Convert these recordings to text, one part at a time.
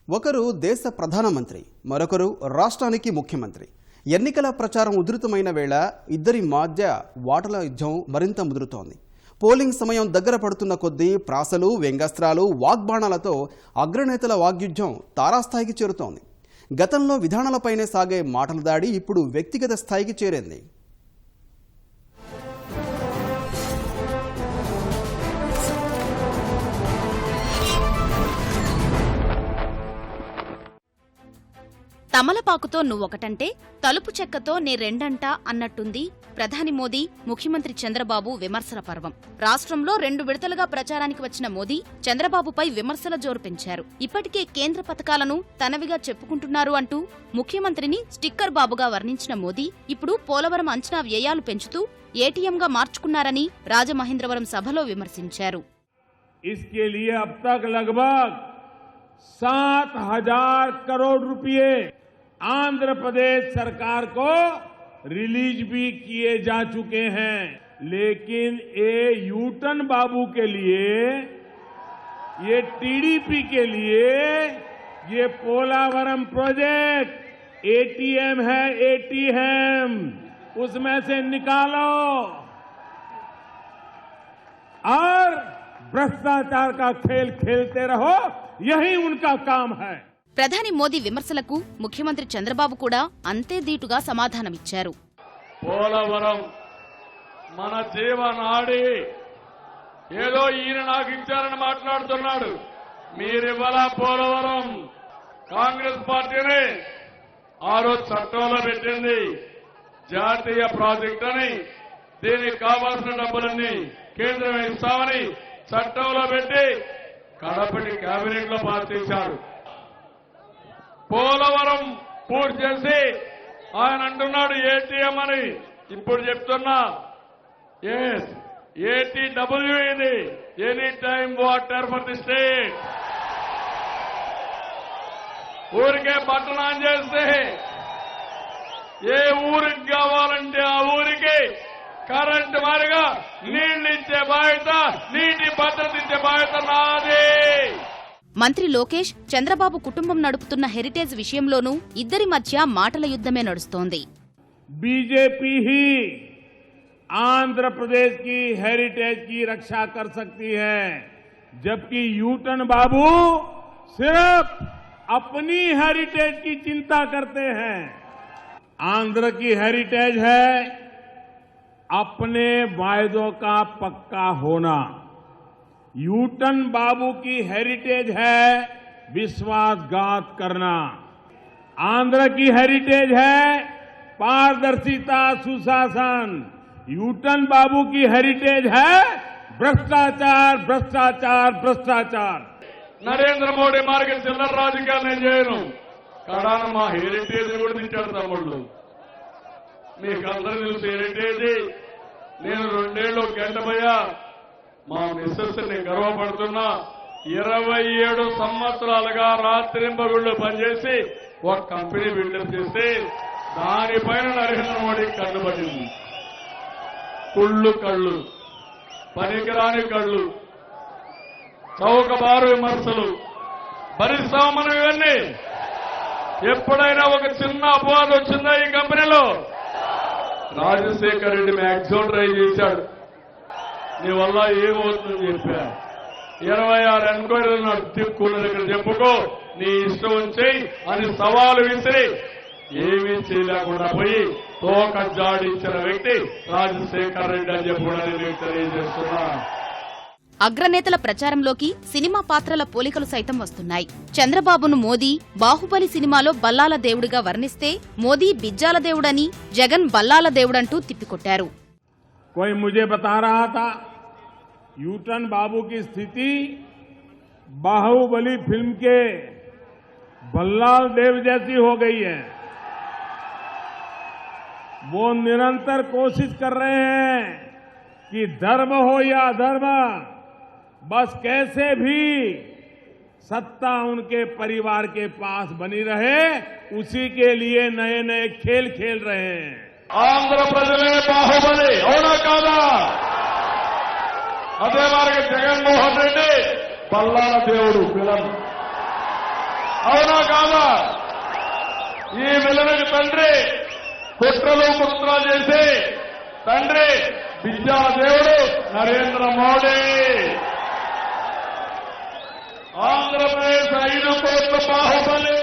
ఒకరు దేశ ప్రధానమంత్రి, మరొకరు రాష్ట్రానికి ముఖ్యమంత్రి. ఎన్నికల ప్రచారం ఉధృతమైన వేళ ఇద్దరి మధ్య వాటల యుద్ధం మరింత ముదురుతోంది. పోలింగ్ సమయం దగ్గర పడుతున్న కొద్దీ ప్రాసలు, వ్యంగ్యాస్త్రాలు, వాగ్బాణాలతో అగ్రనేతల వాగ్యుద్ధం తారాస్థాయికి చేరుతోంది. గతంలో విధానాలపైనే సాగే మాటల దాడి ఇప్పుడు వ్యక్తిగత స్థాయికి చేరింది. తమలపాకుతో నువ్వొకటంటే తలుపు చెక్కతో నే రెండంట అన్నట్టుంది ప్రధాని మోదీ, ముఖ్యమంత్రి చంద్రబాబు విమర్శల పర్వం. రాష్ట్రంలో 2 విడతలుగా ప్రచారానికి వచ్చిన మోదీ చంద్రబాబుపై విమర్శల జోరు పెంచారు. ఇప్పటికే కేంద్ర పథకాలను తనవిగా చెప్పుకుంటున్నారు అంటూ ముఖ్యమంత్రిని స్టిక్కర్ బాబుగా వర్ణించిన మోదీ ఇప్పుడు పోలవరం అంచనా వ్యయాలు పెంచుతూ ఏటీఎంగా మార్చుకున్నారని రాజమహేంద్రవరం సభలో విమర్శించారు. 7,000 करोड़ रुपए आंध्र प्रदेश सरकार को रिलीज भी किए जा चुके हैं, लेकिन ये यूटन बाबू के लिए, ये टीडीपी के लिए ये पोलावरम प्रोजेक्ट एटीएम है, एटीएम उसमें से निकालो और भ्रष्टाचार का खेल खेलते रहो, यही उनका काम है. ప్రధాని మోదీ విమర్శలకు ముఖ్యమంత్రి చంద్రబాబు కూడా అంతే దీటుగా సమాధానమిచ్చారు. పోలవరం మన జీవనాడి, ఏదో ఈయన నాకు ఇచ్చారని మాట్లాడుతున్నాడు. మీరివ్వాల పోలవరం కాంగ్రెస్ పార్టీని ఆ రోజు చట్టంలో పెట్టింది జాతీయ ప్రాజెక్ట్ అని. దీనికి కావాల్సిన డబ్బులన్నీ కేంద్రం ఇస్తామని చట్టంలో పెట్టి కడపటి కేబినెట్ లో పాస్ చేశారు. పోలవరం పూర్తి చేసి ఆయన అంటున్నాడు ఏటీఎం అని. ఇప్పుడు చెప్తున్నా, ఎస్ ఏటీడబ్ల్యూ ఇది, any time water for the state. ఊరికే బటన్ ఆన్ చేస్తే ఏ ఊరికి కావాలంటే ఆ ఊరికి కరెంట్ మారిగా నీళ్లు ఇచ్చే బాధ్యత, నీటి భద్రత ఇచ్చే బాధ్యత నాది. మంత్రి లోకేష్, చంద్రబాబు కుటుంబం నడుపుతున్న హెరిటేజ్ విషయంలోనూ ఇద్దరి మధ్య మాటల యుద్ధమే నడుస్తోంది. बीजेपी ही आंध्र प्रदेश की हेरिटेज की रक्षा कर सकती है, जबकि यूटन बाबू सिर्फ अपनी हेरिटेज की चिंता करते हैं. आंध्र की हेरिटेज है अपने वायदों का पक्का होना. यूटन बाबू की हेरिटेज है विश्वासघात करना. आंध्र की हेरिटेज है पारदर्शिता, सुशासन. यूटन बाबू की हेरिटेज है भ्रष्टाचार, भ्रष्टाचार, भ्रष्टाचार. నరేంద్ర మోడీ మార్గం చిల్లర రాజకీయాలు నేను చేయను. కడాన మా హెరిటేజ్ కూడా తింటాడు తమ్ముళ్ళు. మీకు అందరూ తెలుసు హెరిటేజ్. నేను 2 ఏళ్ళు గంటపోయా మా మిస్సెస్ ని గర్వపడుతున్నా. 27 సంవత్సరాలుగా రాత్రింబగుళ్ళు పనిచేసి ఒక కంపెనీ బిల్డప్ చేస్తే దానిపైన నరేంద్ర మోడీ కళ్ళు పడింది. కళ్ళు, పనికిరాని కళ్ళు, చౌకబారు విమర్శలు భరిస్తాం మనం. ఇవన్నీ ఎప్పుడైనా ఒక చిన్న అపవాదం వచ్చిందా ఈ కంపెనీలో? రాజశేఖర్ రెడ్డి మ్యాక్సిమం ట్రై చేశాడు. నీ వల్ల ఏమవుతుందని చెప్పా. 26 ఎంక్వైరీలు నడుపుకున్న దగ్గర చెప్పుకో, నీ ఇష్టం వచ్చేయి అని సవాలు విసిరి ఏమీ చేయలేకుండా పోయి తోక జాడించిన వ్యక్తి రాజశేఖర్ రెడ్డి అని చెప్పి కూడా నేను తెలియజేస్తున్నా. అగ్రనేతల ప్రచారంలోకి సినిమా పాత్రల పోలికలు సైతం వస్తున్నాయి. చంద్రబాబును మోదీ బాహుబలి సినిమాలో బల్లాల దేవుడిగా వర్ణిస్తే మోదీ బిజ్జాల దేవుడని, జగన్ బల్లాల దేవుడంటూ తిప్పికొట్టారు. कोई मुझे बता रहा था यूटन बाबू की स्थिति बाहुबली फिल्म के बल्लाल देव जैसी हो गई है. वो निरंतर कोशिश कर रहे हैं कि धर्म हो या अधर्म, बस कैसे भी सत्ता उनके परिवार के पास बनी रहे, उसी के लिए नए नए खेल खेल रहे हैं. ఆంధ్ర ప్రజలే బాహుబలి, అవునా కాదా? అదే మార్గం జగన్మోహన్ రెడ్డి బల్లాల దేవుడు విలన్. అవునా కాదా? ఈ విలనకు తండ్రి కుట్రలు కుట్రలు చేసి తండ్రి విద్యాదేవుడు నరేంద్ర మోడీ. ఆంధ్రప్రదేశ్ 5 కోట్ల బాహుబలి.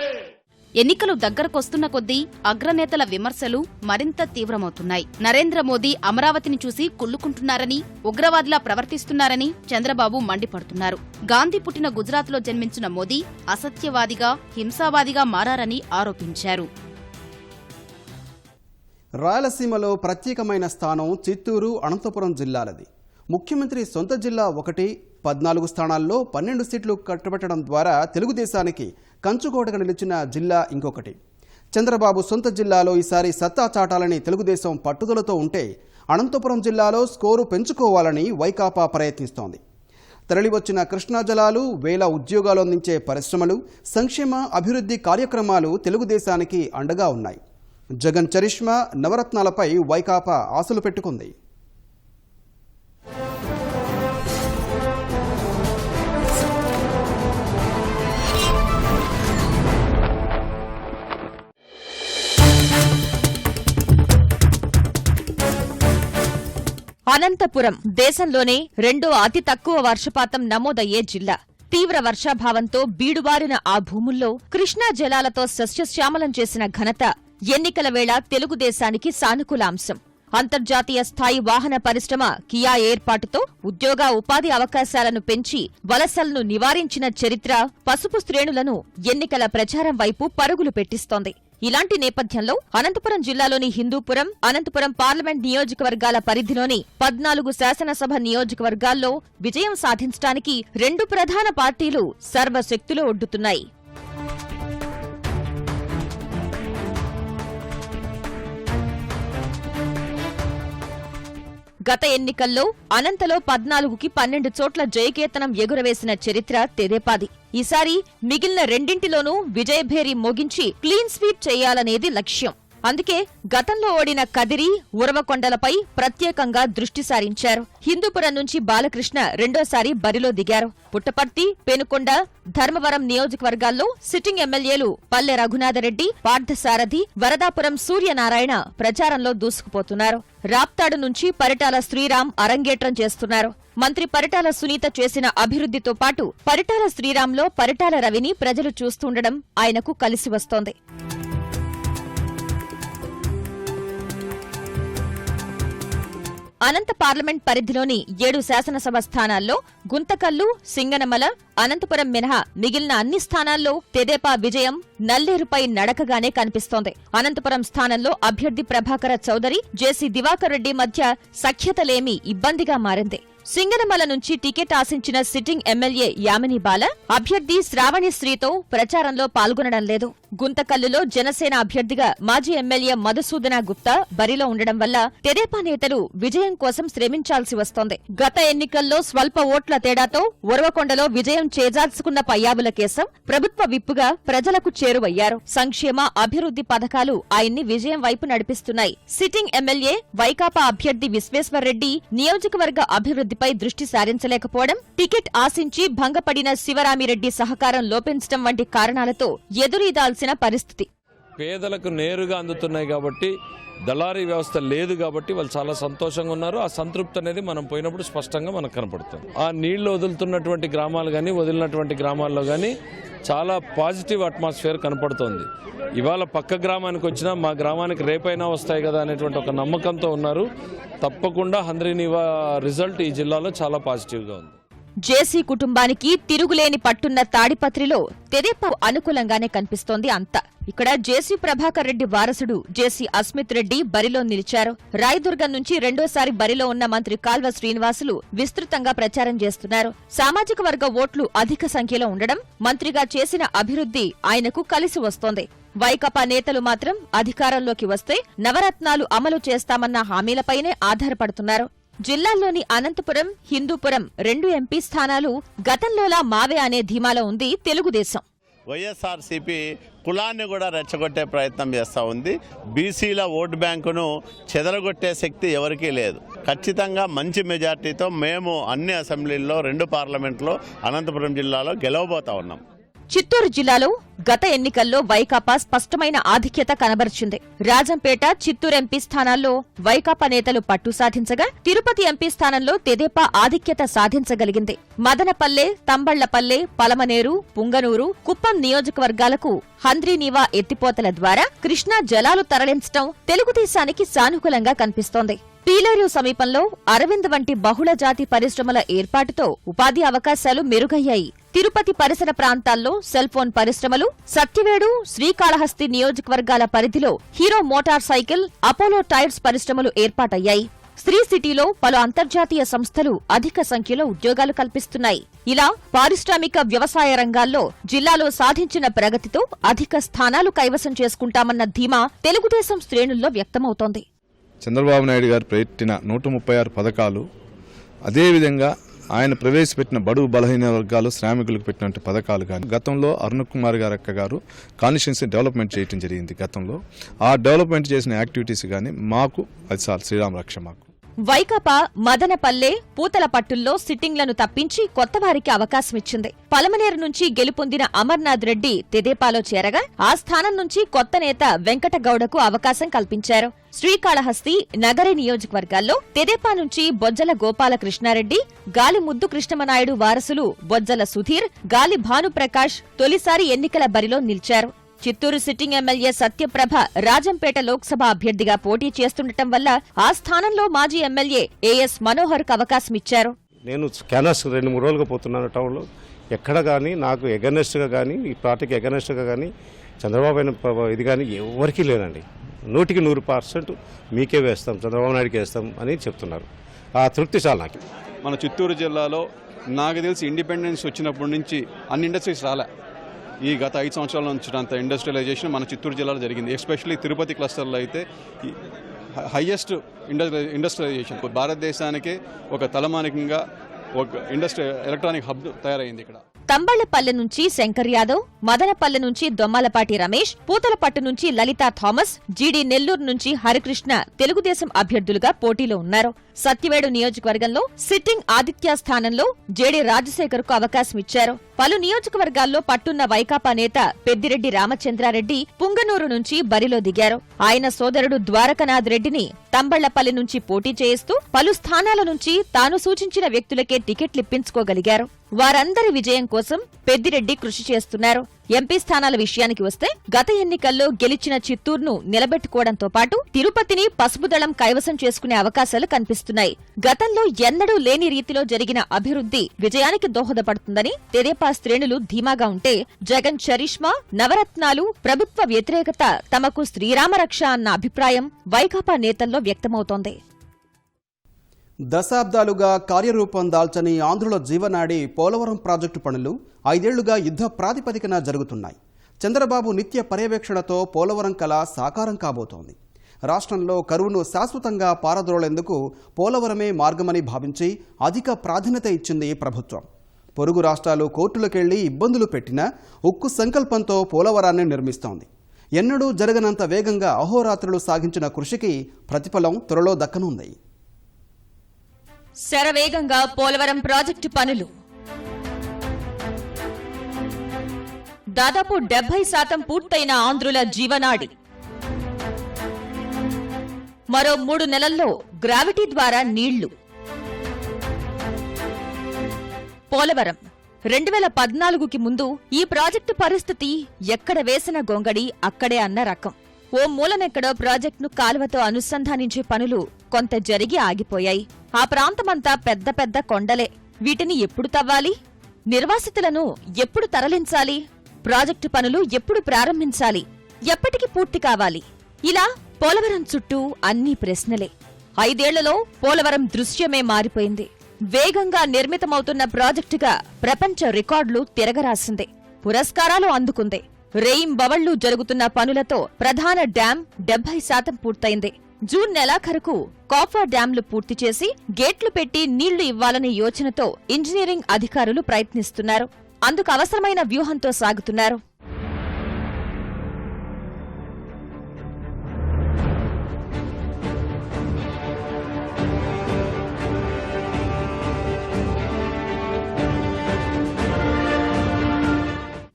ఎన్నికలు దగ్గరకొస్తున్న కొద్దీ అగ్రనేతల విమర్శలు మరింత తీవ్రమవుతున్నాయి. నరేంద్ర మోదీ అమరావతిని చూసి కుళ్లుకుంటున్నారని, ఉగ్రవాదిలా ప్రవర్తిస్తున్నారని చంద్రబాబు మండిపడుతున్నారు. గాంధీ పుట్టిన గుజరాత్లో జన్మించిన మోదీ అసత్యవాదిగా, హింసావాదిగా మారారని ఆరోపించారు. రాయలసీమలో ప్రత్యేకమైన స్థానం చిత్తూరు, అనంతపురం జిల్లాలది. ముఖ్యమంత్రి సొంత జిల్లా ఒకటి, 14 స్థానాల్లో 12 సీట్లు కట్టబెట్టడం ద్వారా తెలుగుదేశానికి కంచుకోటగా నిలిచిన జిల్లా ఇంకొకటి. చంద్రబాబు సొంత జిల్లాలో ఈసారి సత్తా చాటాలని తెలుగుదేశం పట్టుదలతో ఉంటే, అనంతపురం జిల్లాలో స్కోరు పెంచుకోవాలని వైకాపా ప్రయత్నిస్తోంది. తరలివచ్చిన కృష్ణా జలాలు, వేల ఉద్యోగాలు అందించే పరిశ్రమలు, సంక్షేమ అభివృద్ధి కార్యక్రమాలు తెలుగుదేశానికి అండగా ఉన్నాయి. జగన్ చరిష్మా, నవరత్నాలపై వైకాపా ఆశలు పెట్టుకుంది. అనంతపురం దేశంలోనే రెండో అతి తక్కువ వర్షపాతం నమోదయ్యే జిల్లా. తీవ్ర వర్షాభావంతో బీడుబారిన ఆ భూముల్లో కృష్ణా జలాలతో సస్యశ్యామలం చేసిన ఘనత ఎన్నికల వేళ తెలుగుదేశానికి సానుకూల అంశం. అంతర్జాతీయ స్థాయి వాహన పరిశ్రమ కియా ఏర్పాటుతో ఉద్యోగ ఉపాధి అవకాశాలను పెంచి వలసలను నివారించిన చరిత్ర పసుపు శ్రేణులను ఎన్నికల ప్రచారం వైపు పరుగులు పెట్టిస్తోంది. ఇలాంటి నేపథ్యంలో అనంతపురం జిల్లాలోని హిందూపురం, అనంతపురం పార్లమెంట్ నియోజకవర్గాల పరిధిలోని 14 శాసనసభ నియోజకవర్గాల్లో విజయం సాధించడానికి 2 ప్రధాన పార్టీలు సర్వశక్తులు ఒడ్డుతున్నాయి. గత ఎన్నికల్లో అనంతలో 14కి 12 చోట్ల జయకేతనం ఎగురవేసిన చరిత్ర తెదేపాది. ఈసారి మిగిలిన రెండింటిలోనూ విజయభేరి మోగించి క్లీన్ స్వీప్ చేయాలనేది లక్ష్యం. అందుకే గతంలో ఓడిన కదిరి, ఉరవకొండలపై ప్రత్యేకంగా దృష్టి సారించారు. హిందూపురం నుంచి బాలకృష్ణ రెండోసారి బరిలో దిగారు. పుట్టపర్తి, పెనుకొండ, ధర్మవరం నియోజకవర్గాల్లో సిట్టింగ్ ఎమ్మెల్యేలు పల్లె రఘునాథరెడ్డి, పార్థసారథి, వరదాపురం సూర్యనారాయణ ప్రచారంలో దూసుకుపోతున్నారు. రాప్తాడు నుంచి పరిటాల శ్రీరామ్ అరంగేట్రం చేస్తున్నారు. మంత్రి పరిటాల సునీత చేసిన అభివృద్ధితో పాటు పరిటాల శ్రీరామ్లో పరిటాల రవిని ప్రజలు చూస్తుండడం ఆయనకు కలిసి వస్తోంది. అనంత పార్లమెంట్ పరిధిలోని 7 శాసనసభ స్థానాల్లో గుంతకల్లు, సింగనమల, అనంతపురం మినహా మిగిలిన అన్ని స్థానాల్లో తెదేపా విజయం నల్లేరుపై నడకగానే కనిపిస్తోంది. అనంతపురం స్థానంలో అభ్యర్థి ప్రభాకర చౌదరి, జేసీ దివాకర్ రెడ్డి మధ్య సఖ్యతలేమి ఇబ్బందిగా మారింది. సింగనమల నుంచి టికెట్ ఆశించిన సిట్టింగ్ ఎమ్మెల్యే యామిని బాల అభ్యర్థి శ్రావణిశ్రీతో ప్రచారంలో పాల్గొనడం లేదు. గుంతకల్లులో జనసేన అభ్యర్థిగా మాజీ ఎమ్మెల్యే మధుసూదన గుప్తా బరిలో ఉండడం వల్ల తెదేపా నేతలు విజయం కోసం శ్రమించాల్సి వస్తోంది. గత ఎన్నికల్లో స్వల్ప ఓట్ల తేడాతో ఉరవకొండలో విజయం చేజార్చుకున్న పయ్యావుల కేశవ్ ప్రభుత్వ విప్పుగా ప్రజలకు చేరువయ్యారు. సంక్షేమ అభివృద్ధి పథకాలు ఆయన్ని విజయం వైపు నడిపిస్తున్నాయి. సిట్టింగ్ ఎమ్మెల్యే వైకాపా అభ్యర్థి విశ్వేశ్వర్రెడ్డి నియోజకవర్గ అభివృద్ధిపై దృష్టి సారించలేకపోవడం, టికెట్ ఆశించి భంగపడిన శివరామిరెడ్డి సహకారం లోపించడం వంటి కారణాలతో ఎదురీదాల్సిన పరిస్థితి. పేదలకు నేరుగా అందుతున్నాయి కాబట్టి, దళారీ వ్యవస్థ లేదు కాబట్టి వాళ్ళు చాలా సంతోషంగా ఉన్నారు. ఆ సంతృప్తి అనేది మనం పోయినప్పుడు స్పష్టంగా మనకు కనపడుతుంది. ఆ నీళ్లు వదులుతున్నటువంటి గ్రామాలు కానీ, వదిలినటువంటి గ్రామాల్లో కానీ చాలా పాజిటివ్ అట్మాస్ఫియర్ కనపడుతోంది. ఇవాళ పక్క గ్రామానికి వచ్చినా మా గ్రామానికి రేపైనా వస్తాయి కదా అనేటువంటి ఒక నమ్మకంతో ఉన్నారు. తప్పకుండా హంద్రీనీవా రిజల్ట్ ఈ జిల్లాలో చాలా పాజిటివ్గా ఉంది. జేసీ కుటుంబానికి తిరుగులేని పట్టున్న తాడిపత్రిలో తెదేపా అనుకూలంగానే కనిపిస్తోంది అంతా. ఇక్కడ జేసీ ప్రభాకర్ రెడ్డి వారసుడు జేసీ అస్మిత్ రెడ్డి బరిలో నిలిచారు. రాయదుర్గం నుంచి రెండోసారి బరిలో ఉన్న మంత్రి కాల్వ శ్రీనివాసులు విస్తృతంగా ప్రచారం చేస్తున్నారు. సామాజిక వర్గ ఓట్లు అధిక సంఖ్యలో ఉండడం, మంత్రిగా చేసిన అభివృద్ధి ఆయనకు కలిసి వస్తోంది. వైకాపా నేతలు మాత్రం అధికారంలోకి వస్తే నవరత్నాలు అమలు చేస్తామన్న హామీలపైనే ఆధారపడుతున్నారు. జిల్లాల్లోని అనంతపురం, హిందూపురం 2 ఎంపీ స్థానాలు గతంలోలా మావే అనే ధీమాలో ఉంది తెలుగుదేశం. వైఎస్ఆర్సీపీ కులాన్ని కూడా రెచ్చగొట్టే ప్రయత్నం చేస్తూ ఉంది. బీసీల ఓటు బ్యాంకును చెదరగొట్టే శక్తి ఎవరికీ లేదు. ఖచ్చితంగా మంచి మెజార్టీతో మేము అన్ని అసెంబ్లీల్లో 2 పార్లమెంట్లో అనంతపురం జిల్లాలో గెలవబోతా ఉన్నాం. చిత్తూరు జిల్లాలో గత ఎన్నికల్లో వైకాపా స్పష్టమైన ఆధిక్యత కనబరిచింది. రాజంపేట, చిత్తూరు ఎంపీ స్థానాల్లో వైకాపా నేతలు పట్టు సాధించగా, తిరుపతి ఎంపీ స్థానంలో తెదేపా ఆధిక్యత సాధించగలిగింది. మదనపల్లె, తంబళ్లపల్లె, పలమనేరు, పుంగనూరు, కుప్పం నియోజకవర్గాలకు హంద్రీనీవా ఎత్తిపోతల ద్వారా కృష్ణా జలాలు తరలించడం తెలుగుదేశానికి సానుకూలంగా కనిపిస్తోంది. పీలేరు సమీపంలో అరవింద్ వంటి బహుళజాతి పరిశ్రమల ఏర్పాటుతో ఉపాధి అవకాశాలు మెరుగయ్యాయి. తిరుపతి పరిసర ప్రాంతాల్లో సెల్ ఫోన్ పరిశ్రమలు, సత్యవేడు, శ్రీకాళహస్తి నియోజకవర్గాల పరిధిలో hero motor cycle, Apollo tyres పరిశ్రమలు ఏర్పాటయ్యాయి. శ్రీ సిటీలో పలు అంతర్జాతీయ సంస్థలు అధిక సంఖ్యలో ఉద్యోగాలు కల్పిస్తున్నాయి. ఇలా పారిశ్రామిక వ్యవసాయ రంగాల్లో జిల్లాలో సాధించిన ప్రగతితో అధిక స్థానాలు కైవసం చేసుకుంటామన్న ధీమా తెలుగుదేశం శ్రేణుల్లో వ్యక్తమవుతోంది. చంద్రబాబు నాయుడు గారు పెట్టిన 136 పథకాలు, అదేవిధంగా ఆయన ప్రవేశపెట్టిన బడుగు బలహీన వర్గాలు, శ్రామికులకు పెట్టినటువంటి పథకాలు కానీ, గతంలో అరుణ్ కుమార్ గారు అక్క గారు కాన్స్టిట్యున్సీ డెవలప్మెంట్ చేయడం జరిగింది. గతంలో ఆ డెవలప్మెంట్ చేసిన యాక్టివిటీస్ కానీ మాకు అది చాలు, శ్రీరామ రక్ష మాకు. వైకాపా మదనపల్లె, పూతలపట్టుల్లో సిట్టింగ్లను తప్పించి కొత్తవారికి అవకాశమిచ్చింది. పలమనేరు నుంచి గెలుపొందిన అమర్నాథ్ రెడ్డి తెదేపాలో చేరగా, ఆ స్థానం నుంచి కొత్త నేత వెంకటగౌడకు అవకాశం కల్పించారు. శ్రీకాళహస్తి, నగరి నియోజకవర్గాల్లో తెదేపా నుంచి బొజ్జల గోపాలకృష్ణారెడ్డి, గాలి ముద్దు కృష్ణమనాయుడు వారసులు బొజ్జల సుధీర్, గాలి భానుప్రకాష్ తొలిసారి ఎన్నికల బరిలో నిలిచారు. చిత్తూరు సిట్టింగ్ ఎమ్మెల్యే సత్యప్రభ రాజంపేట లోక్సభ అభ్యర్థిగా పోటీ చేస్తుండటం వల్ల ఆ స్థానంలో మాజీ ఎమ్మెల్యే ఏఎస్ మనోహర్కు అవకాశమిచ్చారు. నేను క్యాన్వాస్ 2-3 రోజులుగా పోతున్నాను టౌన్లో. ఎక్కడ కానీ నాకు ఎగనెస్ట్గా కానీ, ఈ పార్టీకి ఎగనెస్ట్గా కానీ, చంద్రబాబు అయిన ఇది కానీ ఎవరికీ లేదండి. 100% మీకే వేస్తాం, చంద్రబాబు నాయుడుకి వేస్తాం అని చెప్తున్నారు. ఆ తృప్తి చాలా నాకు. మన చిత్తూరు జిల్లాలో నాకు తెలిసి ఇండిపెండెన్స్ వచ్చినప్పటి నుంచి అన్ని ఇండస్ట్రీస్ రాలే. ఈ గత 5 సంవత్సరాల నుంచి అంత ఇండస్ట్రియలైజేషన్ మన చిత్తూరు జిల్లాలో జరిగింది. ఎస్పెషల్లీ తిరుపతి క్లస్టర్లో అయితే హైయెస్ట్ ఇండస్ట్రియలైజేషన్. భారతదేశానికి ఒక తలమానికంగా ఒక ఎలక్ట్రానిక్ హబ్ తయారైంది ఇక్కడ. తంబళ్లపల్లె నుంచి శంకర్ యాదవ్, మదనపల్లె నుంచి దొమ్మలపాటి రమేష్, పూతలపట్టు నుంచి లలితా థామస్, జీడీ నెల్లూరు నుంచి హరికృష్ణ తెలుగుదేశం అభ్యర్థులుగా పోటీలో ఉన్నారు. సత్యవేడు నియోజకవర్గంలో సిట్టింగ్ ఆదిత్య స్థానంలో జేడీ రాజశేఖర్కు అవకాశమిచ్చారు. పలు నియోజకవర్గాల్లో పట్టున్న వైకాపా నేత పెద్దిరెడ్డి రామచంద్రారెడ్డి పుంగనూరు నుంచి బరిలో దిగారు. ఆయన సోదరుడు ద్వారకనాథ్ రెడ్డిని తంబళ్లపల్లి నుంచి పోటీ చేయిస్తూ పలు స్థానాల నుంచి తాను సూచించిన వ్యక్తులకే టికెట్లిప్పించుకోగలిగారు. వారందరి విజయం కోసం పెద్దిరెడ్డి కృషి చేస్తున్నారు. ఎంపీ స్థానాల విషయానికి వస్తే గత ఎన్నికల్లో గెలిచిన చిత్తూరును నిలబెట్టుకోవడంతో పాటు తిరుపతిని పసుపుదళం కైవసం చేసుకునే అవకాశాలు కనిపిస్తున్నాయి. గతంలో ఎన్నడూ లేని రీతిలో జరిగిన అభివృద్ధి విజయానికి దోహదపడుతుందని తెదేపా శ్రేణులు ధీమాగా ఉంటే, జగన్ చరిష్మా, నవరత్నాలు, ప్రభుత్వ వ్యతిరేకత తమకు శ్రీరామరక్ష అన్న అభిప్రాయం వైకాపా నేతల్లో వ్యక్తమవుతోంది. దశాబ్దాలుగా కార్యరూపం దాల్చని ఆంధ్రుల జీవనాడి పోలవరం ప్రాజెక్టు పనులు 5 ఏళ్లుగా యుద్ధ ప్రాతిపదికన జరుగుతున్నాయి. చంద్రబాబు నిత్య పర్యవేక్షణతో పోలవరం కళ సాకారం కాబోతోంది. రాష్ట్రంలో కరువును శాశ్వతంగా పారద్రోలేందుకు పోలవరమే మార్గమని భావించి అధిక ప్రాధాన్యత ఇచ్చింది ప్రభుత్వం. పొరుగు రాష్ట్రాలు కోర్టులకెళ్లి ఇబ్బందులు పెట్టినా ఉక్కు సంకల్పంతో పోలవరాన్ని నిర్మిస్తోంది. ఎన్నడూ జరగనంత వేగంగా అహోరాత్రులు సాగించిన కృషికి ప్రతిఫలం త్వరలో దక్కనుంది. శరవేగంగా పోలవరం ప్రాజెక్టు పనులు దాదాపు 70% పూర్తయిన ఆంధ్రుల జీవనాడి. మరో 3 నెలల్లో గ్రావిటీ ద్వారా నీళ్లు. పోలవరం 2014కి ముందు ఈ ప్రాజెక్టు పరిస్థితి ఎక్కడ వేసిన గొంగడి అక్కడే అన్న రకం. ఓ మూలనెక్కడో ప్రాజెక్టును కాలువతో అనుసంధానించే పనులు కొంత జరిగి ఆగిపోయాయి. ఆ ప్రాంతమంతా పెద్ద పెద్ద కొండలే. వీటిని ఎప్పుడు తవ్వాలి? నిర్వాసితులను ఎప్పుడు తరలించాలి? ప్రాజెక్టు పనులు ఎప్పుడు ప్రారంభించాలి? ఎప్పటికి పూర్తి కావాలి? ఇలా పోలవరం చుట్టూ అన్ని ప్రశ్నలే. 5 ఏళ్లలో పోలవరం దృశ్యమే మారిపోయింది. వేగంగా నిర్మితమవుతున్న ప్రాజెక్టుగా ప్రపంచ రికార్డులు తిరగరాసింది. పురస్కారాలు అందుకుంది. రేయింబవళ్లు జరుగుతున్న పనులతో ప్రధాన డ్యాం 70% పూర్తయింది. జూన్ నెలాఖరుకు కాఫర్ డ్యాంలు పూర్తి చేసి గేట్లు పెట్టి నీళ్లు ఇవ్వాలనే యోచనతో ఇంజనీరింగ్ అధికారులు ప్రయత్నిస్తున్నారు. అందుకు అవసరమైన వ్యూహంతో సాగుతున్నారు.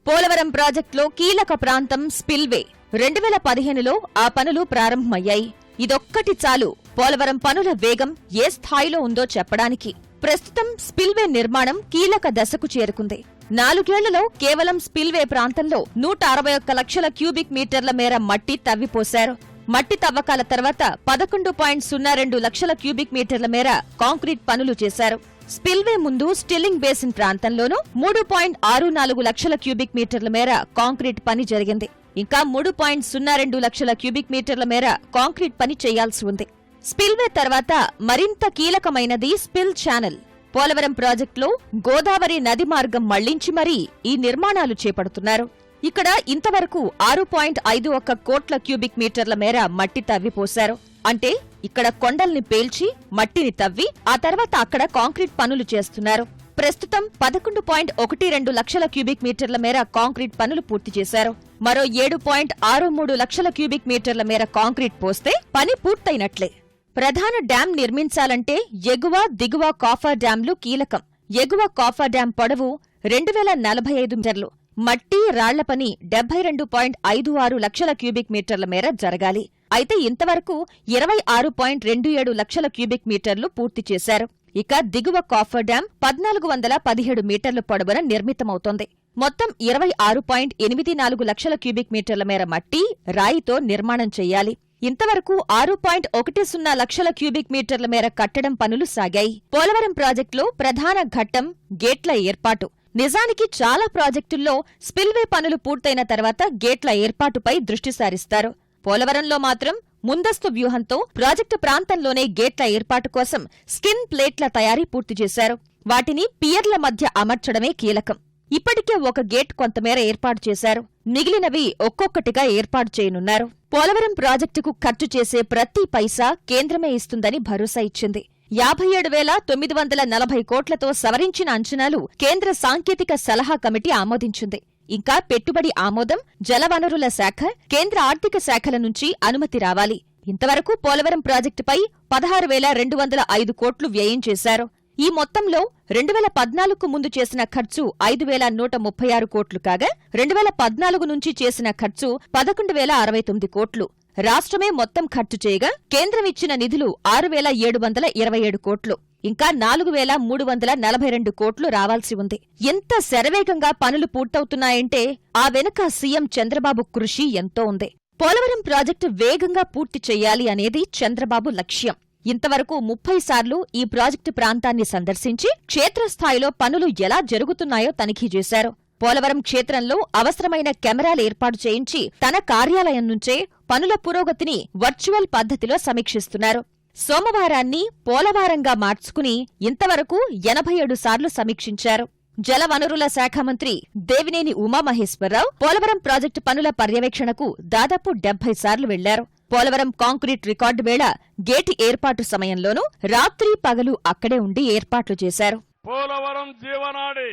పోలవరం ప్రాజెక్టులో కీలక ప్రాంతం స్పిల్వే. 2015లో ఆ పనులు ప్రారంభమయ్యాయి. ఇదొక్కటి చాలు పోలవరం పనుల వేగం ఏ స్థాయిలో ఉందో చెప్పడానికి. ప్రస్తుతం స్పిల్వే నిర్మాణం కీలక దశకు చేరుకుంది. 4 ఏళ్లలో కేవలం స్పిల్వే ప్రాంతంలో 161 లక్షల క్యూబిక్ మీటర్ల మేర మట్టి తవ్విపోశారు. మట్టి తవ్వకాల తర్వాత 11.02 లక్షల క్యూబిక్ మీటర్ల మేర కాంక్రీట్ పనులు చేశారు. స్పిల్వే ముందు స్టిల్లింగ్ బేసిన్ ప్రాంతంలోనూ 3.64 లక్షల క్యూబిక్ మీటర్ల మేర కాంక్రీట్ పని జరిగింది. ఇంకా 3.02 లక్షల క్యూబిక్ మీటర్ల మేర కాంక్రీట్ పని చేయాల్సి ఉంది. స్పిల్వే తర్వాత మరింత కీలకమైనది స్పిల్ ఛానల్. పోలవరం ప్రాజెక్టులో గోదావరి నది మార్గం మళ్లించి మరీ ఈ నిర్మాణాలు చేపడుతున్నారు. ఇక్కడ ఇంతవరకు 6.51 కోట్ల క్యూబిక్ మీటర్ల మేర మట్టి తవ్విపోశారు. అంటే ఇక్కడ కొండల్ని పేల్చి మట్టిని తవ్వి ఆ తర్వాత అక్కడ కాంక్రీట్ పనులు చేస్తున్నారు. ప్రస్తుతం 11.12 లక్షల క్యూబిక్ మీటర్ల మేర కాంక్రీట్ పనులు పూర్తి చేశారు. మరో 7.63 లక్షల క్యూబిక్ మీటర్ల మేర కాంక్రీట్ పోస్తే పని పూర్తయినట్లే. ప్రధాన డ్యాం నిర్మించాలంటే ఎగువ, దిగువ కాఫర్ డ్యాంలు కీలకం. ఎగువ కాఫర్ డ్యాం పొడవు 2045 మీటర్లు. మట్టి, రాళ్ల పని 72.56 లక్షల క్యూబిక్ మీటర్ల మేర జరగాలి. అయితే ఇంతవరకు 26.27 లక్షల క్యూబిక్ మీటర్లు పూర్తి చేశారు. ఇక దిగువ కాఫర్ డ్యాం 1417 మీటర్ల పొడవున నిర్మితమవుతోంది. మొత్తం 26.84 లక్షల క్యూబిక్ మీటర్ల మేర మట్టి, రాయితో నిర్మాణం చెయ్యాలి. ఇంతవరకు 6.10 లక్షల క్యూబిక్ మీటర్ల మేర కట్టడం పనులు సాగాయి. పోలవరం ప్రాజెక్టులో ప్రధాన ఘట్టం గేట్ల ఏర్పాటు. నిజానికి చాలా ప్రాజెక్టుల్లో స్పిల్వే పనులు పూర్తయిన తర్వాత గేట్ల ఏర్పాటుపై దృష్టి సారిస్తారు. పోలవరంలో మాత్రం ముందస్తు వ్యూహంతో ప్రాజెక్టు ప్రాంతంలోనే గేట్ల ఏర్పాటు కోసం స్కిన్ ప్లేట్ల తయారీ పూర్తి చేశారు. వాటిని పియర్ల మధ్య అమర్చడమే కీలకం. ఇప్పటికే ఒక గేట్ కొంతమేర ఏర్పాటు చేశారు. మిగిలినవి ఒక్కొక్కటిగా ఏర్పాటు చేయనున్నారు. పోలవరం ప్రాజెక్టుకు ఖర్చు చేసే ప్రతి పైసా కేంద్రమే ఇస్తుందని భరోసా ఇచ్చింది. 57,940 కోట్లతో సవరించిన అంచనాలు కేంద్ర సాంకేతిక సలహా కమిటీ ఆమోదించింది. ఇంకా పెట్టుబడి ఆమోదం, జలవనరుల శాఖ, కేంద్ర ఆర్థిక శాఖల నుంచి అనుమతి రావాలి. ఇంతవరకు పోలవరం ప్రాజెక్టుపై 16,205 కోట్లు వ్యయం చేశారు. ఈ మొత్తంలో 2014కు ముందు చేసిన ఖర్చు 5,136 కోట్లు కాగా 2014 నుంచి చేసిన ఖర్చు 11,069 కోట్లు. రాష్ట్రమే మొత్తం ఖర్చు చేయగా కేంద్రం ఇచ్చిన నిధులు 6,727 కోట్లు. ఇంకా 4,342 కోట్లు రావాల్సి ఉంది. ఎంత శరవేగంగా పనులు పూర్తవుతున్నాయంటే ఆ వెనుక సీఎం చంద్రబాబు కృషి ఎంతో ఉంది. పోలవరం ప్రాజెక్టు వేగంగా పూర్తి చెయ్యాలి అనేది చంద్రబాబు లక్ష్యం. ఇంతవరకు 30 సార్లు ఈ ప్రాజెక్టు ప్రాంతాన్ని సందర్శించి క్షేత్రస్థాయిలో పనులు ఎలా జరుగుతున్నాయో తనిఖీ చేశారు. పోలవరం క్షేత్రంలో అవసరమైన కెమెరాలు ఏర్పాటు చేయించి తన కార్యాలయం నుంచే పనుల పురోగతిని వర్చువల్ పద్ధతిలో సమీక్షిస్తున్నారు. సోమవారాన్ని పోలవారంగా మార్చుకుని ఇంతవరకు 87 సార్లు సమీక్షించారు. జలవనరుల శాఖ మంత్రి దేవినేని ఉమామహేశ్వరరావు పోలవరం ప్రాజెక్టు పనుల పర్యవేక్షణకు దాదాపు 70 సార్లు వెళ్లారు. పోలవరం కాంక్రీట్ రికార్డు వేళ గేటు ఏర్పాటు సమయంలోనూ రాత్రి పగలు అక్కడే ఉండి ఏర్పాట్లు చేశారు. పోలవరం జీవనాడి.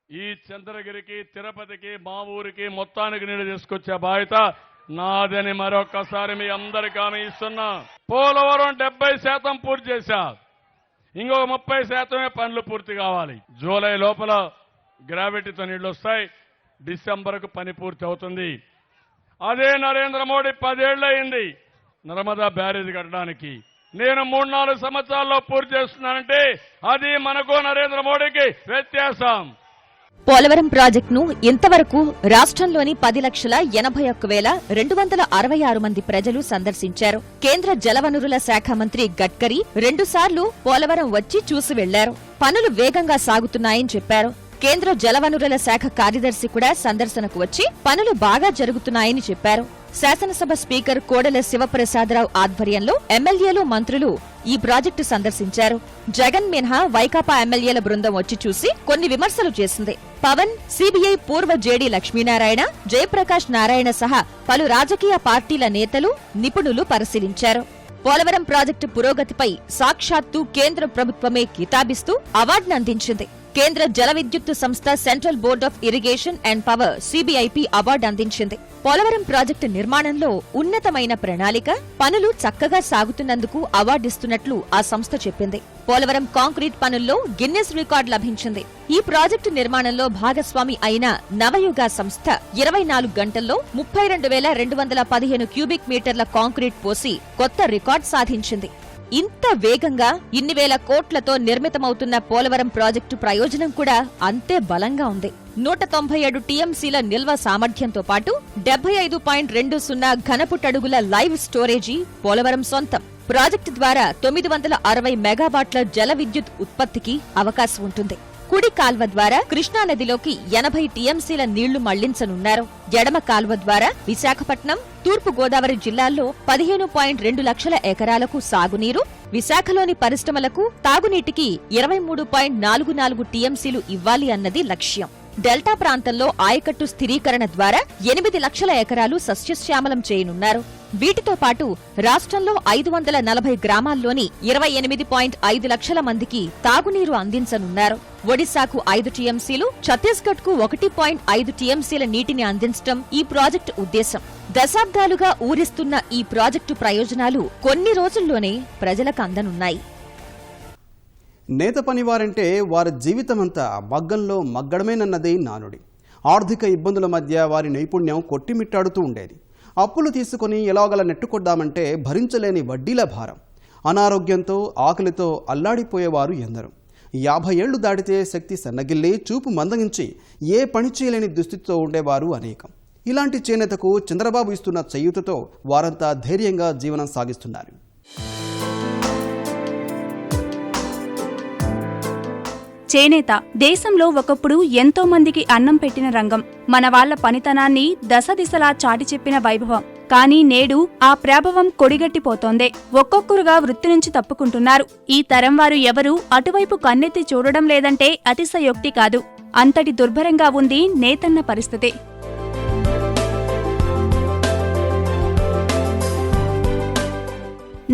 ఈ చంద్రగిరికి, తిరుపతికి, మా ఊరికి మొత్తానికి నీళ్లు తీసుకొచ్చే బాధ్యత నాదని మరొక్కసారి మీ అందరికీ హామీ ఇస్తున్నా. పోలవరం 70% పూర్తి చేశా. ఇంకొక 30% పనులు పూర్తి కావాలి. జూలై లోపల గ్రావిటీతో నీళ్లు వస్తాయి. డిసెంబర్కు పని పూర్తి అవుతుంది. అదే నరేంద్ర మోడీ 10 ఏళ్ళు అయింది నర్మదా బ్యారేజ్ కట్టడానికి. నేను 3-4 సంవత్సరాల్లో పూర్తి చేస్తున్నానంటే అది మనకు నరేంద్ర మోడీకి వ్యత్యాసం. పోలవరం ప్రాజెక్టును ఇంతవరకు రాష్ట్రంలోని 10,81,266 మంది ప్రజలు సందర్శించారు. కేంద్ర జలవనరుల శాఖ మంత్రి గడ్కరీ 2 సార్లు పోలవరం వచ్చి చూసి వెళ్లారు. పనులు వేగంగా సాగుతున్నాయని చెప్పారు. కేంద్ర జలవనరుల శాఖ కార్యదర్శి కూడా సందర్శనకు వచ్చి పనులు బాగా జరుగుతున్నాయని చెప్పారు. శాసనసభ స్పీకర్ కోడెల శివప్రసాదరావు ఆధ్వర్యంలో ఎమ్మెల్యేలు, మంత్రులు ఈ ప్రాజెక్టు సందర్శించారు. జగన్ మినహా వైకాపా ఎమ్మెల్యేల బృందం వచ్చి చూసి కొన్ని విమర్శలు చేసింది. పవన్, సిబిఐ పూర్వ జేడీ లక్ష్మీనారాయణ, జయప్రకాష్ నారాయణ సహా పలు రాజకీయ పార్టీల నేతలు, నిపుణులు పరిశీలించారు. పోలవరం ప్రాజెక్టు పురోగతిపై సాక్షాత్తు కేంద్ర ప్రభుత్వమే కితాబిస్తూ అవార్డును అందించింది. కేంద్ర జల విద్యుత్ సంస్థ central board of irrigation and power CBIP award అందించింది. పోలవరం ప్రాజెక్టు నిర్మాణంలో ఉన్నతమైన ప్రణాళిక, పనులు చక్కగా సాగుతున్నందుకు అవార్డిస్తున్నట్లు ఆ సంస్థ చెప్పింది. పోలవరం కాంక్రీట్ పనుల్లో గిన్నెస్ రికార్డు లభించింది. ఈ ప్రాజెక్టు నిర్మాణంలో భాగస్వామి అయిన నవయుగ సంస్థ 24 గంటల్లో 32,215 క్యూబిక్ మీటర్ల కాంక్రీట్ పోసి కొత్త రికార్డు సాధించింది. ఇంత వేగంగా ఇన్ని వేల కోట్లతో నిర్మితమవుతున్న పోలవరం ప్రాజెక్టు ప్రయోజనం కూడా అంతే బలంగా ఉంది. 197 టీఎంసీల నిల్వ సామర్థ్యంతో పాటు 75.20 ఘనపుటడుగుల లైవ్ స్టోరేజీ పోలవరం సొంతం. ప్రాజెక్టు ద్వారా 960 మెగావాట్ల జల విద్యుత్ ఉత్పత్తికి అవకాశం ఉంటుంది. కుడి కాల్వ ద్వారా కృష్ణానదిలోకి 80 టీఎంసీల నీళ్లు మళ్లించనున్నారు. ఎడమ కాల్వ ద్వారా విశాఖపట్నం, తూర్పు గోదావరి జిల్లాల్లో 15.2 లక్షల ఎకరాలకు సాగునీరు, విశాఖలోని పరిశ్రమలకు తాగునీటికి 23.44 టీఎంసీలు ఇవ్వాలి అన్నది లక్ష్యం. డెల్టా ప్రాంతంలో ఆయకట్టు స్థిరీకరణ ద్వారా 8 లక్షల ఎకరాలు సస్యశ్యామలం చేయనున్నారు. వీటితో పాటు రాష్ట్రంలో 540 గ్రామాల్లోని 28.5 లక్షల మందికి తాగునీరు అందించనున్నారు. ఒడిశాకు 5 టీఎంసీలు, ఛత్తీస్గఢ్కు 1.5 టీఎంసీల నీటిని అందించడం ఈ ప్రాజెక్టు ఉద్దేశం. దశాబ్దాలుగా ఊరిస్తున్న ఈ ప్రాజెక్టు ప్రయోజనాలు కొన్ని రోజుల్లోనే ప్రజలకు అందనున్నాయి. నేత పనివారంటే వారి జీవితమంతా మగ్గంలో మగ్గడమేనన్నది నానుడి. ఆర్థిక ఇబ్బందుల మధ్య వారి నైపుణ్యం కొట్టిమిట్టాడుతూ ఉండేది. అప్పులు తీసుకుని ఎలాగల నెట్టుకొద్దామంటే భరించలేని వడ్డీల భారం. అనారోగ్యంతో ఆకలితో అల్లాడిపోయేవారు ఎందరో. 50 ఏళ్లు దాటితే శక్తి సన్నగిల్లి చూపు మందగించి ఏ పని చేయలేని దుస్థితితో ఉండేవారు అనేకం. ఇలాంటి చేనేతకు చంద్రబాబు ఇస్తున్న చేయూతతో వారంతా ధైర్యంగా జీవనం సాగిస్తున్నారు. చేనేత దేశంలో ఒకప్పుడు ఎంతో మందికి అన్నం పెట్టిన రంగం. మన వాళ్ల పనితనాన్ని దశ దిశలా చాటి చెప్పిన వైభవం. కానీ నేడు ఆ ప్రాభవం కొడిగట్టిపోతోందే. ఒక్కొక్కరుగా వృత్తి నుంచి తప్పుకుంటున్నారు. ఈ తరం వారు ఎవరూ అటువైపు కన్నెత్తి చూడడం లేదంటే అతిశయోక్తి కాదు. అంతటి దుర్భరంగా ఉంది నేతన్న పరిస్థితి.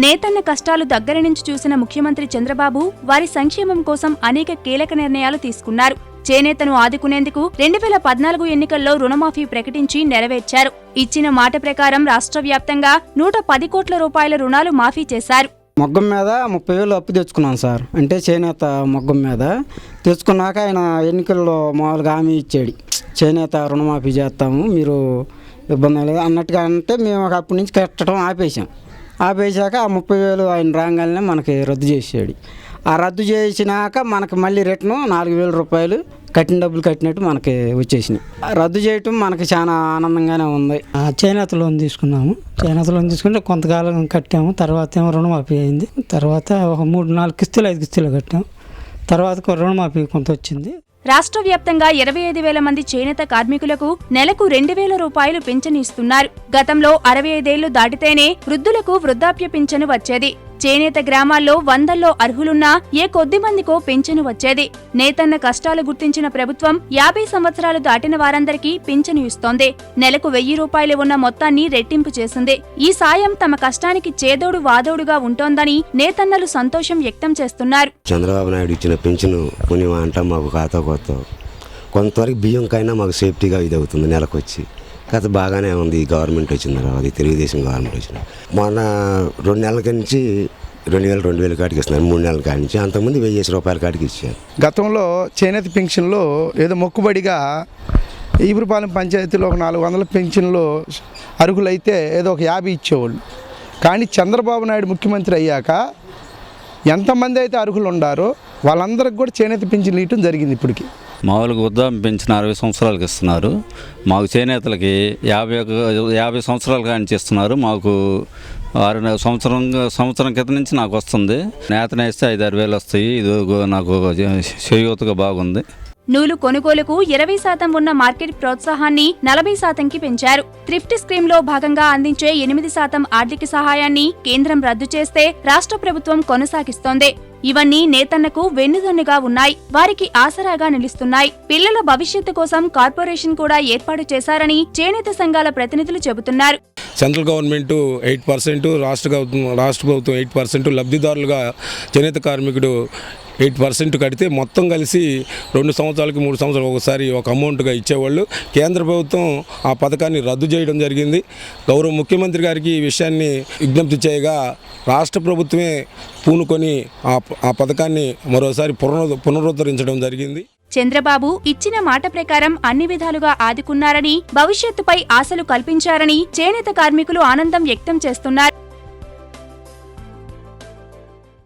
నేతన్న కష్టాలు దగ్గర నుంచి చూసిన ముఖ్యమంత్రి చంద్రబాబు వారి సంక్షేమం కోసం అనేక కీలక నిర్ణయాలు తీసుకున్నారు. చేనేతను ఆదుకునేందుకు 2014 ఎన్నికల్లో రుణమాఫీ ప్రకటించి నెరవేర్చారు. ఇచ్చిన మాట ప్రకారం రాష్ట్ర వ్యాప్తంగా 110 కోట్ల రూపాయల రుణాలు మాఫీ చేశారు. మొగ్గం మీద 30,000 అప్పు తెచ్చుకున్నాం సార్. అంటే చేనేత మొగ్గం మీద తెచ్చుకున్నాక ఆయన ఎన్నికల్లో మామూలుగా హామీ ఇచ్చాడు, చేనేత రుణమాఫీ చేస్తాము, మీరు ఇబ్బంది లేదు అన్నట్టుగా. అంటే మేము అప్పటి నుంచి కట్టడం ఆపేశాక ఆ 30,000 ఆయన రాగానే మనకి రద్దు చేసాడు. ఆ రద్దు చేసినాక మనకి మళ్ళీ రిటర్ను 4,000 రూపాయలు కట్టిన డబ్బులు కట్టినట్టు మనకి వచ్చేసినాయి. రద్దు చేయటం మనకి చాలా ఆనందంగానే ఉంది. చేనేత లోన్ తీసుకున్నాము. చేనేత లోన్ తీసుకుంటే కొంతకాలం కట్టాము. తర్వాత ఏమో రుణమాఫీ అయింది. తర్వాత ఒక 3-4 కిస్తులు 5 కిస్తులు కట్టాము. తర్వాత రుణమాఫీ కొంత వచ్చింది. రాష్ట్ర వ్యాప్తంగా 25,000 మంది చేనేత కార్మికులకు నెలకు 2,000 రూపాయలు పింఛను ఇస్తున్నారు. గతంలో 65 ఏళ్లు దాటితేనే వృద్ధులకు వృద్ధాప్య పింఛను వచ్చేది. చేనేత గ్రామాల్లో 100లో అర్హులున్నా ఏ కొద్ది మందికో పింఛను వచ్చేది. నేతన్న కష్టాలు గుర్తించిన ప్రభుత్వం 50 సంవత్సరాలు దాటిన వారందరికీ పింఛను ఇస్తోంది. నెలకు 1,000 రూపాయలు ఉన్న మొత్తాన్ని రెట్టింపు చేసింది. ఈ సాయం తమ కష్టానికి చేదోడు వాదోడుగా ఉంటోందని నేతన్నలు సంతోషం వ్యక్తం చేస్తున్నారు. చంద్రబాబు నాయుడు ఇచ్చిన పింఛను పుణ్యం అంట మాకు ఖాతా కొత్త కొంతవరకు బియ్యంకైనా మాకు సేఫ్టీగా ఇది అవుతుంది. నెలకొచ్చి కథ బాగానే ఉంది. గవర్నమెంట్ వచ్చిన తర్వాత తెలుగుదేశం గవర్నమెంట్ వచ్చిన మొన్న 2 నెలల నుంచి 2,000 కాటికి ఇస్తున్నారు. 3 నెలల కాడి నుంచి అంతకుముందు 1,000 రూపాయల కాటికి ఇచ్చారు. గతంలో చేనేత పెన్షన్లో ఏదో మొక్కుబడిగా ఈపురపాలెం పంచాయతీలో ఒక 400 పెన్షన్లు అర్హులైతే ఏదో ఒక 50 ఇచ్చేవాళ్ళు. కానీ చంద్రబాబు నాయుడు ముఖ్యమంత్రి అయ్యాక ఎంతమంది అయితే అర్హులు ఉండారో వాళ్ళందరికి కూడా చేనేత పెన్షన్లు ఇవ్వడం జరిగింది. ఇప్పటికి మామూలుగా వృద్ధాప్య పెన్షన్ 60 సంవత్సరాలకి ఇస్తున్నారు. మాకు చేనేతలకి 50 సంవత్సరాల కానించి ఇస్తున్నారు. మాకు 6 సంవత్సరం క్రితం నుంచి నాకు వస్తుంది. నేతన వేస్తే 5-6 వేలు వస్తాయి. ఇది నాకు చేయూతగా బాగుంది. నూలు కొనుగోలుకు 20% ఉన్న మార్కెట్ ప్రోత్సాహాన్ని 40%కి పెంచారు. థ్రిఫ్ట్ స్కీమ్లో భాగంగా అందించే 8% ఆర్థిక సహాయాన్ని కేంద్రం రద్దు చేస్తే రాష్ట్ర ప్రభుత్వం కొనసాగిస్తోంది. ఇవన్నీ నేతన్నకు వెన్నుదన్నుగా ఉన్నాయి. వారికి ఆసరాగా నిలుస్తున్నాయి. పిల్లల భవిష్యత్తు కోసం కార్పొరేషన్ కూడా ఏర్పాటు చేశారని చేనేత సంఘాల ప్రతినిధులు చెబుతున్నారు. సెంట్రల్ గవర్నమెంట్ 8%, రాష్ట్ర ప్రభుత్వం 8%, లబ్ధిదారులుగా చేనేత కార్మికుడు 8% కడితే మొత్తం కలిసి 2 సంవత్సరాలకి 3 సంవత్సరాలు ఒకసారి ఒక అమౌంట్గా ఇచ్చేవాళ్ళు. కేంద్ర ప్రభుత్వం ఆ పథకాన్ని రద్దు చేయడం జరిగింది. గౌరవ ముఖ్యమంత్రి గారికి ఈ విషయాన్ని విజ్ఞప్తి చేయగా రాష్ట్ర ప్రభుత్వమే పూనుకొని ఆ పథకాన్ని మరోసారి పునరుద్ధరించడం జరిగింది. చంద్రబాబు ఇచ్చిన మాట ప్రకారం అన్ని విధాలుగా ఆదుకున్నారని, భవిష్యత్తుపై ఆశలు కల్పించారని చేనేత కార్మికులు ఆనందం వ్యక్తం చేస్తున్నారు.